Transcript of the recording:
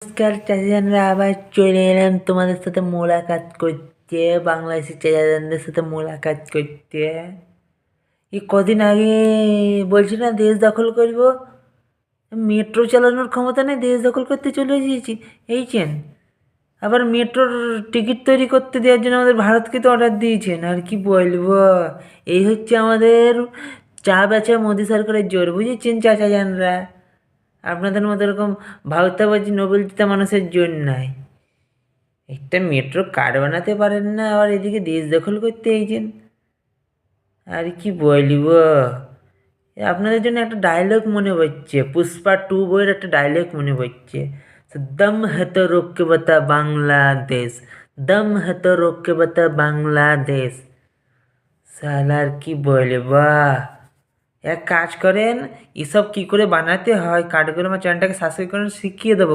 নমস্কার চাচাজানরা, আবার চলে এলাম তোমাদের সাথে মোলাকাত করতে, বাংলাদেশি চাচাজানদের সাথে মোলাকাত করতে। এই কদিন আগে বলছি না দেশ দখল করব, মেট্রো চালানোর ক্ষমতা নেই, দেশ দখল করতে চলে এসেছি এইছেন। আবার মেট্রোর টিকিট তৈরি করতে দেওয়ার জন্য আমাদের ভারতকে তো অর্ডার দিয়েছেন। আর কি বলবো, এই হচ্ছে আমাদের চা বেচা মোদি সরকারের জোর, বুঝেছেন চাচাজানরা। আপনাদের মতো এরকম ভারতাবাজি নোবেল জেতা মানুষের জন্য নাই। একটা মেট্রো কার্ড বানাতে পারেন না, আবার এদিকে দেশ দখল করতে এইছেন। আর কি বলব, আপনাদের জন্য একটা ডায়লগ মনে পড়ছে, পুষ্পা 2 বইয়ের একটা ডায়লগ মনে পড়ছে, দম है तो रोक के बता বাংলাদেশ, দম है तो रोक के बता বাংলাদেশ। সালার কি বলবা, এক কাজ করেন, এসব কি করে বানাতে হয় কার্ডগুলো আমার চ্যানেলটাকে সাবস্ক্রাইব করেন, শিখিয়ে দেবো।